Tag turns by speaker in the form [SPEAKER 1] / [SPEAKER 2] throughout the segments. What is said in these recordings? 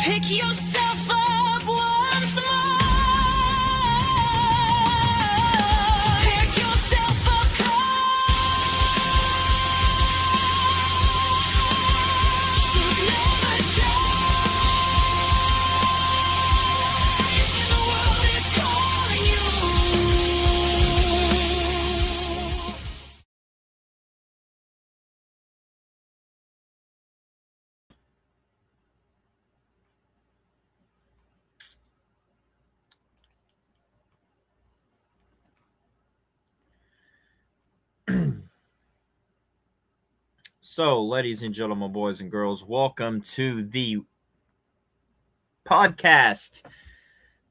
[SPEAKER 1] Pick yourself up once more. Pick yourself up close. Should never die. The world is calling you.
[SPEAKER 2] So, ladies and gentlemen, boys and girls, welcome to the podcast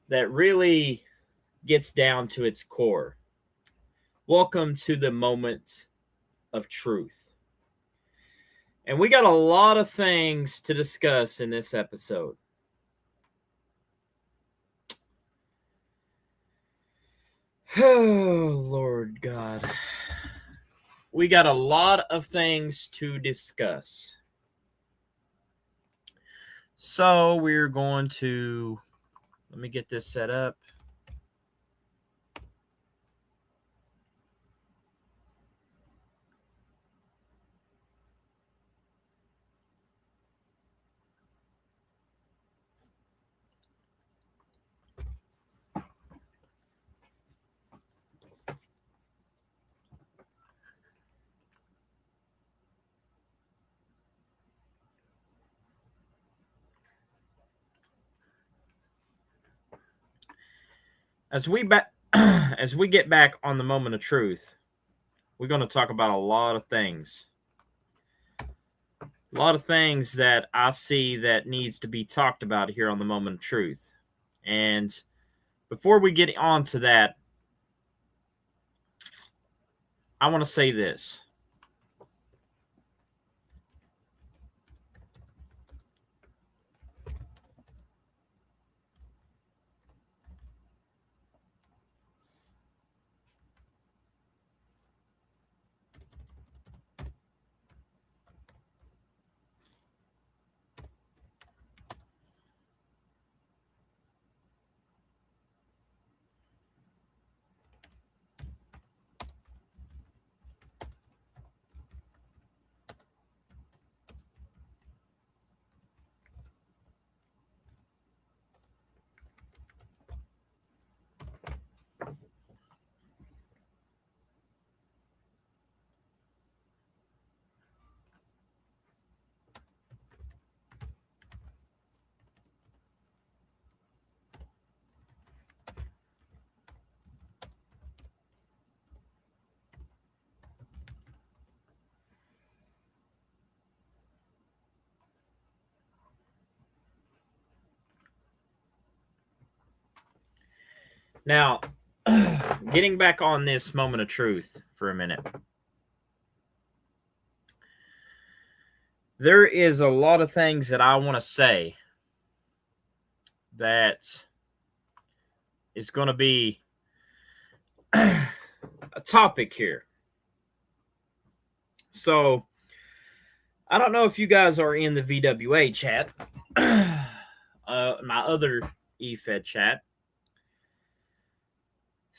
[SPEAKER 2] that really gets down to its core. Welcome to the moment of truth. And we got a lot of things to discuss in this episode. Oh, Lord God. We got a lot of things to discuss. So we're going to, let me get this set up. As we get back on the moment of truth, we're going to talk about a lot of things. A lot of things that I see that needs to be talked about here on the moment of truth. And before we get on to that, I want to say this. Now, getting back on this moment of truth for a minute. There is a lot of things that I want to say that is going to be a topic here. So, I don't know if you guys are in the VWA chat, my other EFED chat.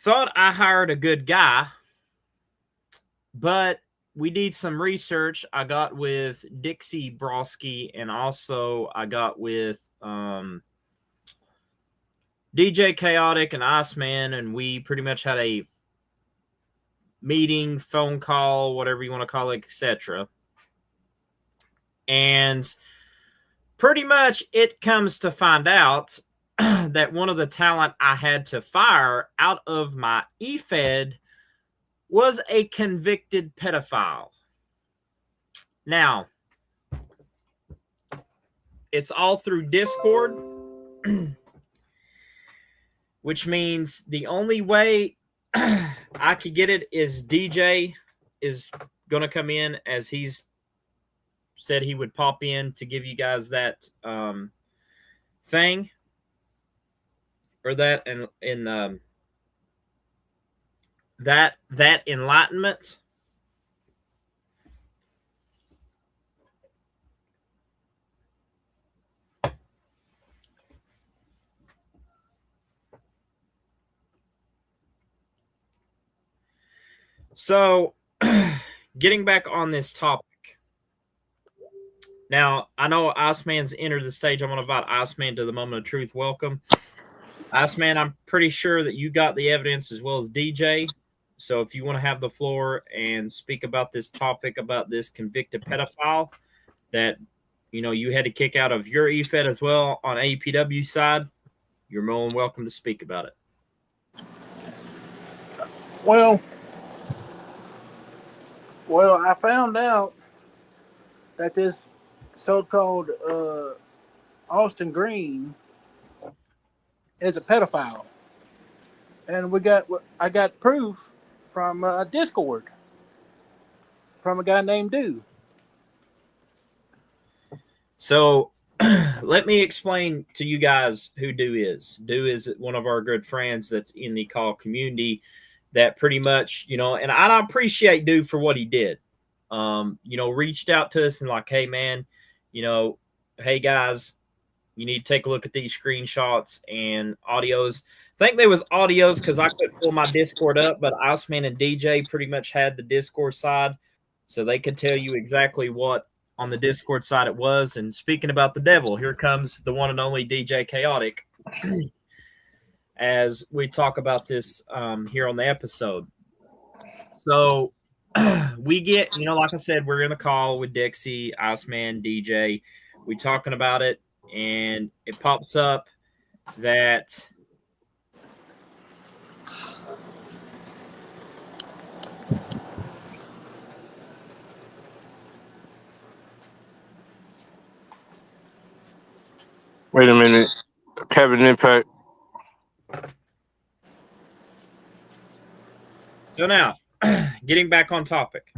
[SPEAKER 2] Thought I hired a good guy, but we did some research. I got with Dixie Broski, and also I got with DJ Chaotic and Iceman, and we pretty much had a meeting, phone call, whatever you want to call it, etc. And pretty much it comes to find out that one of the talent I had to fire out of my EFED was a convicted pedophile. Now, it's all through Discord, which means the only way I could get it is DJ is going to come in, as he's said he would pop in to give you guys that thing. Or that in that enlightenment. So, getting back on this topic. Now, I know Iceman's entered the stage. I'm going to invite Iceman to the moment of truth. Welcome. Iceman, I'm pretty sure that you got the evidence as well as DJ. So if you want to have the floor and speak about this topic, about this convicted pedophile that, you had to kick out of your EFED as well on APW side, you're more than welcome to speak about it.
[SPEAKER 3] Well, I found out that this so-called Austin Green is a pedophile, and I got proof from Discord from a guy named Do.
[SPEAKER 2] So let me explain to you guys who Do is. Do is one of our good friends that's in the call community that pretty much, and I appreciate Do for what he did. Reached out to us and like, hey man, hey guys, you need to take a look at these screenshots and audios. I think there was audios because I couldn't pull my Discord up, but Iceman and DJ pretty much had the Discord side, so they could tell you exactly what on the Discord side it was. And speaking about the devil, here comes the one and only DJ Chaotic as we talk about this here on the episode. So we get, like I said, we're in the call with Dixie, Iceman, DJ. We talking about it, and it pops up that
[SPEAKER 4] Wait a minute. Kevin Impact.
[SPEAKER 2] so now getting back on topic.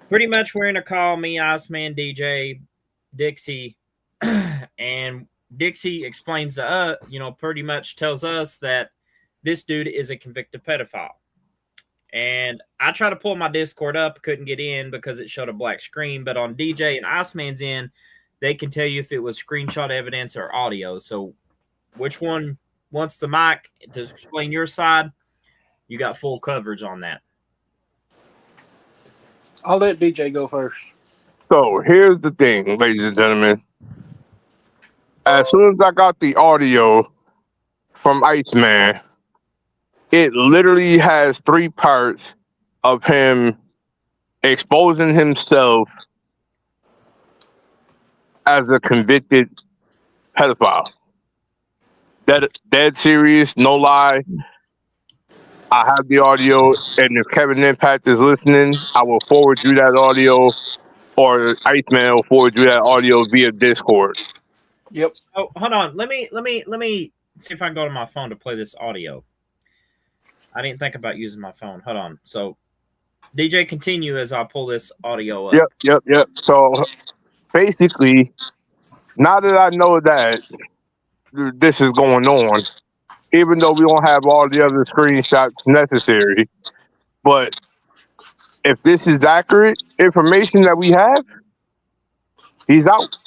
[SPEAKER 2] Pretty much we're in a call, me, Iceman, DJ, Dixie, and Dixie explains to us, pretty much tells us that this dude is a convicted pedophile. And I tried to pull my Discord up, couldn't get in because it showed a black screen. But on DJ and Iceman's end, they can tell you if it was screenshot evidence or audio. So which one wants the mic to explain your side? You got full coverage on that.
[SPEAKER 3] I'll let DJ go first.
[SPEAKER 4] So here's the thing, ladies and gentlemen. As soon as I got the audio from Iceman, it literally has 3 parts of him exposing himself as a convicted pedophile. Dead serious, no lie. I have the audio, and if Kevin Impact is listening, I will forward you that audio, or Iceman will forward you that audio via Discord.
[SPEAKER 3] Yep.
[SPEAKER 2] Oh, hold on. Let me see if I can go to my phone to play this audio. I didn't think about using my phone. Hold on. So, DJ, continue as I pull this audio up.
[SPEAKER 4] Yep. So, basically, now that I know that this is going on, even though we don't have all the other screenshots necessary, but if this is accurate information that we have, he's out.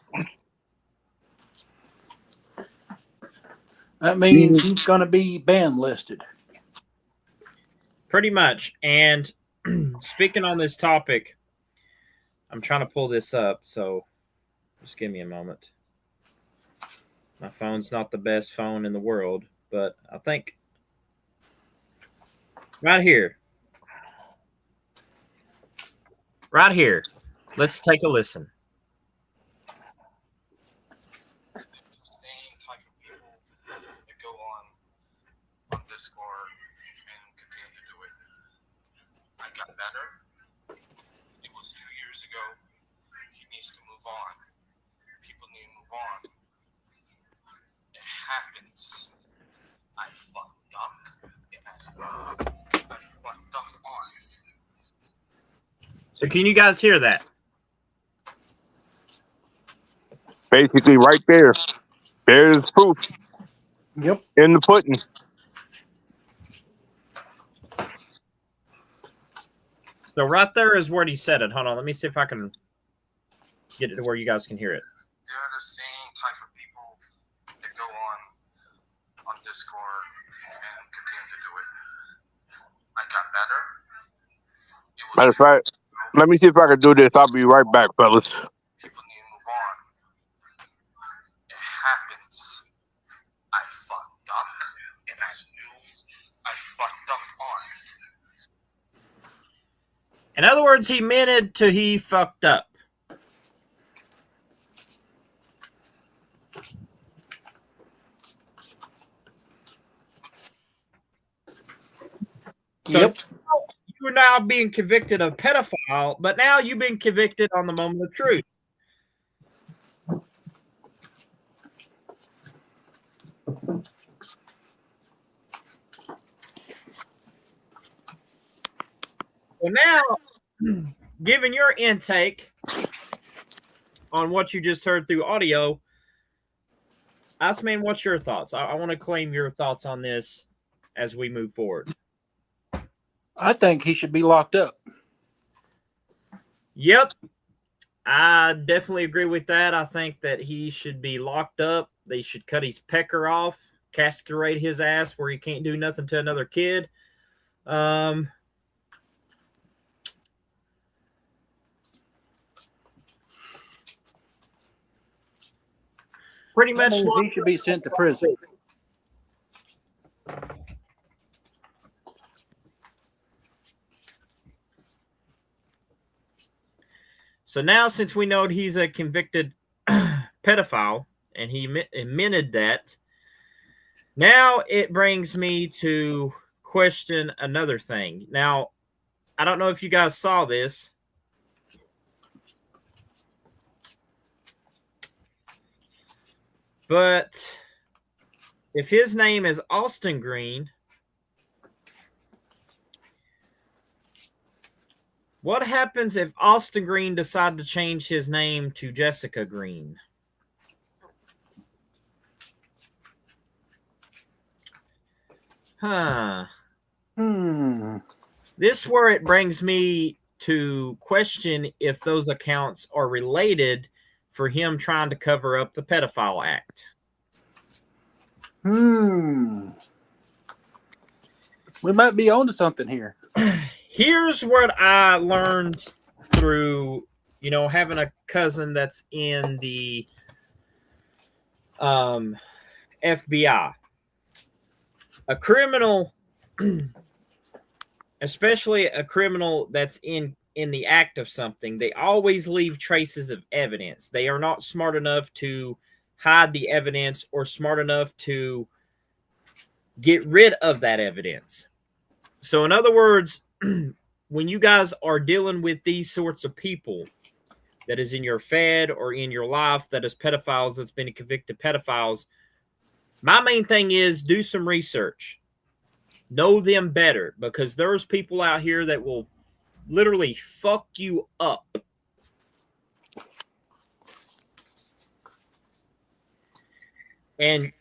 [SPEAKER 3] That means he's going to be ban listed.
[SPEAKER 2] Pretty much. And speaking on this topic, I'm trying to pull this up, so just give me a moment. My phone's not the best phone in the world, but I think right here. Let's take a listen.
[SPEAKER 5] Same type of people that go on Discord and continue to do it. I got better. It was 2 years ago. He needs to move on. People need to move on. It happens. I fucked up. I fucked up on.
[SPEAKER 2] So can you guys hear that?
[SPEAKER 4] Basically, right there. There's proof
[SPEAKER 3] Yep.
[SPEAKER 4] in the pudding.
[SPEAKER 2] So right there is where he said it. Hold on, let me see if I can get it to where you guys can hear it.
[SPEAKER 5] They're the same type of people that go on Discord and continue to do it. It
[SPEAKER 4] Matter
[SPEAKER 5] was
[SPEAKER 4] of fact, let me see if I can do this. I'll be right back, fellas.
[SPEAKER 5] people need to move on. It happens. I fucked up, and I knew I fucked up hard.
[SPEAKER 2] In other words, he meant it to he fucked up. So
[SPEAKER 3] Yep.
[SPEAKER 2] you are now being convicted of pedophile, but now you've been convicted on the moment of truth. So now, given your intake on what you just heard through audio, Iceman, what's your thoughts? I want to claim your thoughts on this as we move forward.
[SPEAKER 3] I think he should be locked up.
[SPEAKER 2] Yep. I definitely agree with that. I think that he should be locked up. They should cut his pecker off, castrate his ass where he can't do nothing to another kid. Pretty
[SPEAKER 3] That
[SPEAKER 2] much
[SPEAKER 3] means he should be sent to prison.
[SPEAKER 2] So now, since we know he's a convicted pedophile and he admitted that, now it brings me to question another thing. Now, I don't know if you guys saw this, but if his name is Austin Green, what happens if Austin Green decided to change his name to Jessica Green? Huh. This where it brings me to question if those accounts are related for him trying to cover up the pedophile act.
[SPEAKER 3] We might be onto something here.
[SPEAKER 2] Here's what I learned through, having a cousin that's in the FBI. A criminal, especially a criminal that's in the act of something, they always leave traces of evidence. They are not smart enough to hide the evidence or smart enough to get rid of that evidence. So in other words, when you guys are dealing with these sorts of people that is in your fed or in your life that is pedophiles, that's been convicted pedophiles, my main thing is do some research. Know them better, because there's people out here that will literally fuck you up. And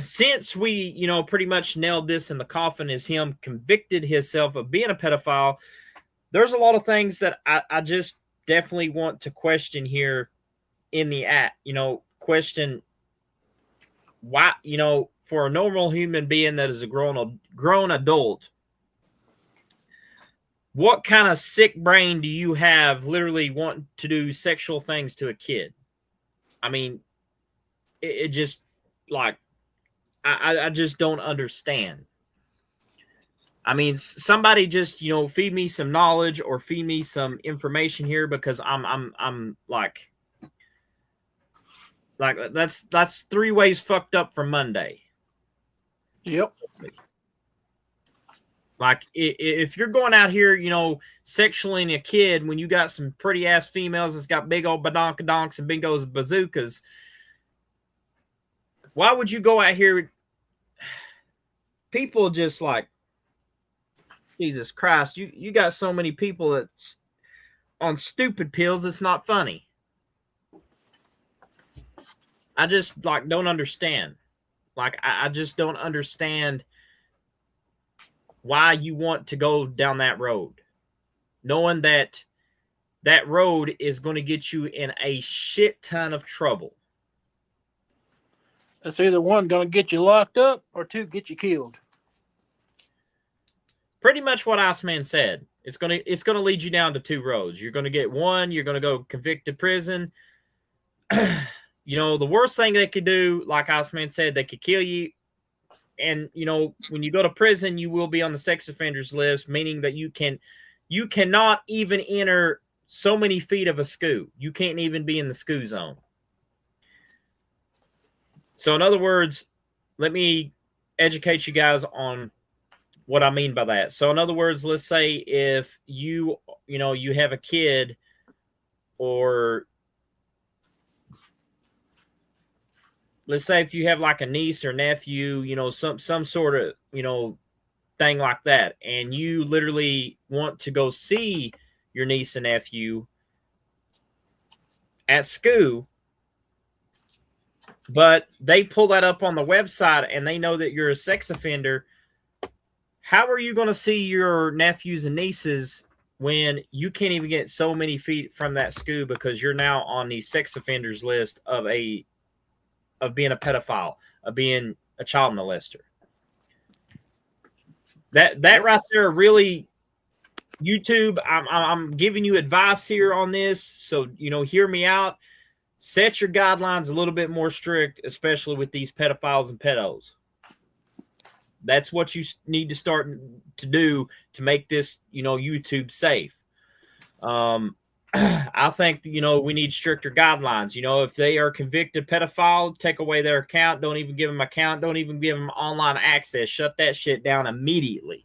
[SPEAKER 2] since we, pretty much nailed this in the coffin as him convicted himself of being a pedophile, there's a lot of things that I just definitely want to question here in the act. Question why, for a normal human being that is a grown adult, what kind of sick brain do you have literally wanting to do sexual things to a kid? I mean, it just like, I just don't understand. I mean, somebody just, feed me some knowledge or feed me some information here, because I'm like that's 3 ways fucked up for Monday.
[SPEAKER 3] Yep.
[SPEAKER 2] Like, if you're going out here, sexualing a kid when you got some pretty ass females that's got big old badonkadonks and bingos bazookas, why would you go out here? People just like, Jesus Christ, you got so many people that's on stupid pills. It's not funny. I just don't understand. I just don't understand why you want to go down that road, knowing that that road is going to get you in a shit ton of trouble.
[SPEAKER 3] It's either one going to get you locked up or 2 get you killed.
[SPEAKER 2] Pretty much what Iceman said It's gonna lead you down to two roads. You're gonna get one, you're gonna go convicted prison. You know, the worst thing they could do, like Iceman said, they could kill you. And you know, when you go to prison, you will be on the sex offenders list, meaning that you cannot even enter so many feet of a SCU. You can't even be in the SCU zone. So in other words, let me educate you guys on what I mean by that. So in other words, let's say if you have a kid, or let's say if you have like a niece or nephew, you know, some sort of, you know, thing like that, and you literally want to go see your niece and nephew at SCU, but they pull that up on the website and they know that you're a sex offender, how are you going to see your nephews and nieces when you can't even get so many feet from that SCU because you're now on the sex offenders list of being a pedophile, of being a child molester? That right there, really, YouTube, I'm giving you advice here on this, so you know, hear me out. Set your guidelines a little bit more strict, especially with these pedophiles and pedos. That's what you need to start to do to make this, you know, YouTube safe. I think, you know, we need stricter guidelines. You know, if they are convicted pedophile, take away their account. Don't even give them an account. Don't even give them online access. Shut that shit down immediately.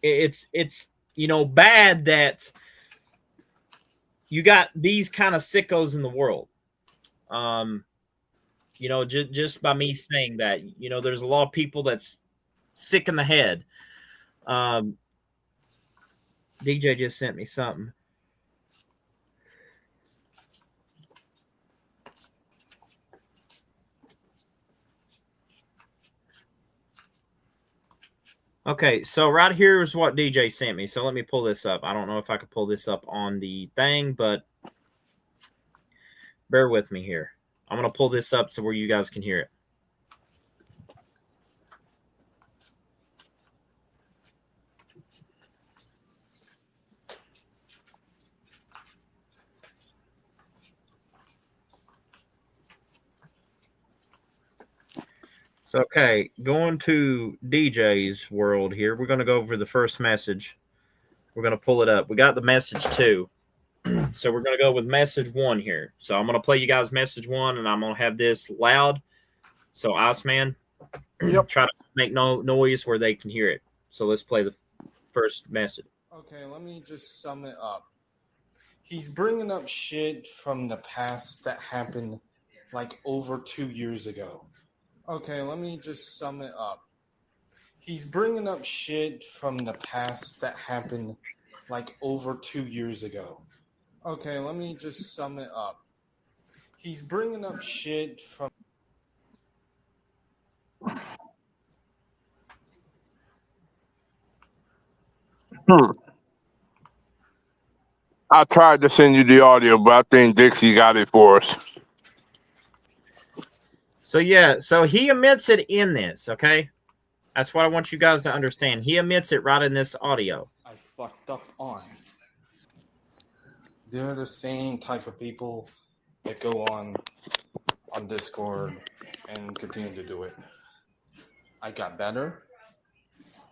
[SPEAKER 2] It's you know, bad that you got these kind of sickos in the world. You know, just by me saying that, you know, there's a lot of people that's sick in the head. DJ just sent me something. Okay, so right here is what DJ sent me. So let me pull this up. I don't know if I could pull this up on the thing, but bear with me here. I'm going to pull this up so where you guys can hear it. So, okay, going to DJ's world here. We're going to go over the first message. We're going to pull it up. We got the message 2. So we're going to go with message 1 here. So I'm going to play you guys message 1, and I'm going to have this loud. So Iceman,
[SPEAKER 3] Yep.
[SPEAKER 2] try to make no noise where they can hear it. So let's play the first message.
[SPEAKER 5] Okay, let me just sum it up. He's bringing up shit from the past that happened like over 2 years ago. Okay, let me just sum it up. He's bringing up shit from the past that happened like over 2 years ago. Okay, let me just sum it up. He's bringing up shit from...
[SPEAKER 4] I tried to send you the audio, but I think Dixie got it for us.
[SPEAKER 2] So yeah, so he admits it in this, okay? That's what I want you guys to understand. He admits it right in this audio.
[SPEAKER 5] I fucked up on. They're the same type of people that go on Discord and continue to do it. I got better.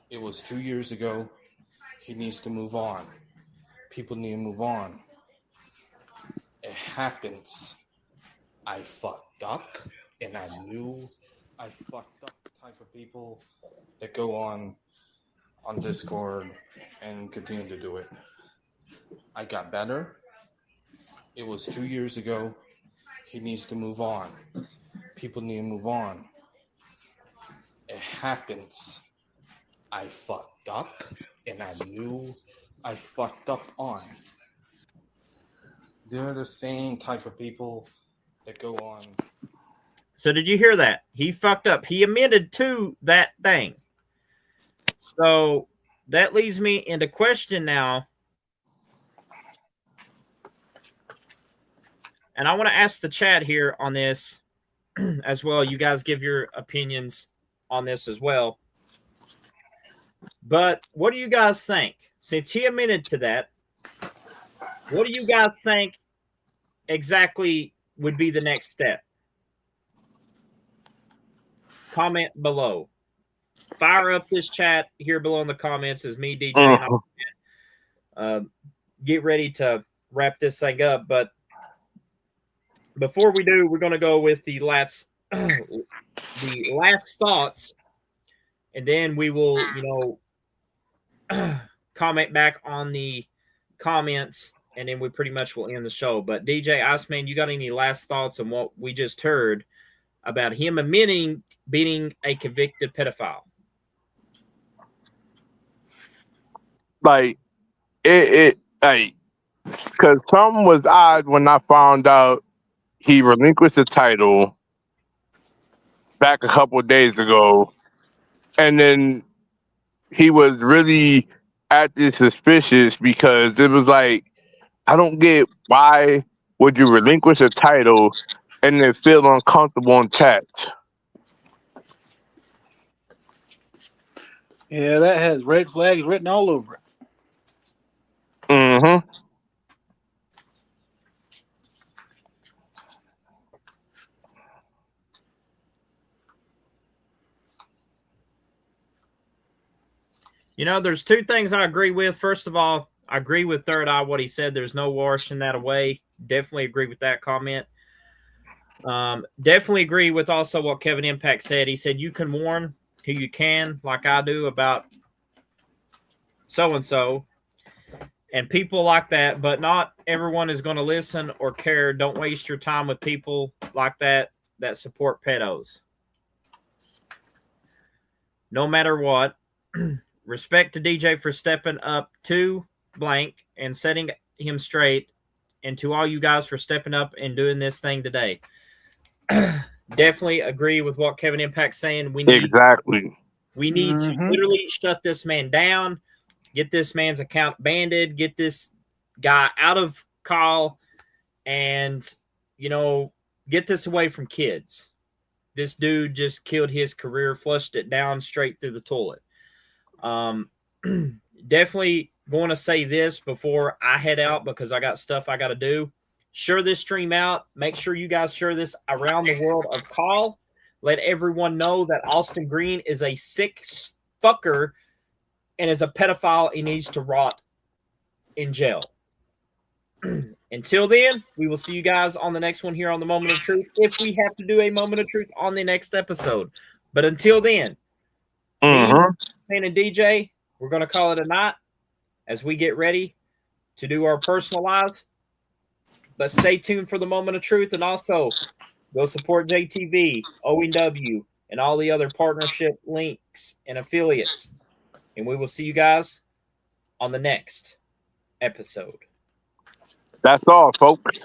[SPEAKER 5] It was 2 years ago. He needs to move on. People need to move on. It happens. I fucked up, and I knew I fucked up. Type of people that go on Discord and continue to do it. I got better. It was 2 years ago. He needs to move on. People need to move on. It happens. I fucked up, and I knew I fucked up on. They're the same type of people that go on.
[SPEAKER 2] So did you hear that? He fucked up. He admitted to that thing. So that leads me into question now. And I want to ask the chat here on this as well. You guys give your opinions on this as well. But what do you guys think? Since he admitted to that, what do you guys think exactly would be the next step? Comment below. Fire up this chat here below in the comments as me, DJ, and Austin get ready to wrap this thing up. But before we do, we're going to go with the last thoughts, and then we will, comment back on the comments, and then we pretty much will end the show. But DJ Iceman, you got any last thoughts on what we just heard about him admitting being a convicted pedophile?
[SPEAKER 4] Like because something was odd when I found out he relinquished the title back a couple of days ago, and then he was really acting suspicious because it was like, I don't get why would you relinquish a title and then feel uncomfortable in chat.
[SPEAKER 3] Yeah, that has red flags written all over it.
[SPEAKER 4] Mm-hmm.
[SPEAKER 2] There's two things I agree with. First of all, I agree with Third Eye, what he said. There's no washing that away. Definitely agree with that comment. Definitely agree with also what Kevin Impact said. He said you can warn who you can, like I do, about so-and-so. And people like that, but not everyone is going to listen or care. Don't waste your time with people like that support pedos. No matter what. Respect to DJ for stepping up to blank and setting him straight, and to all you guys for stepping up and doing this thing today. Definitely agree with what Kevin Impact's saying. We need to literally shut this man down, get this man's account banned, get this guy out of call, and, get this away from kids. This dude just killed his career, flushed it down straight through the toilet. Definitely going to say this before I head out because I got stuff I got to do. Share this stream out. Make sure you guys share this around the world of call. Let everyone know that Austin Green is a sick fucker and is a pedophile. He needs to rot in jail. Until then, we will see you guys on the next one here on the Moment of Truth, if we have to do a Moment of Truth on the next episode. But until then, me and DJ, we're going to call it a night as we get ready to do our personal lives. But stay tuned for the Moment of Truth, and also go support JTV, OW, and all the other partnership links and affiliates. And we will see you guys on the next episode.
[SPEAKER 4] That's all, folks.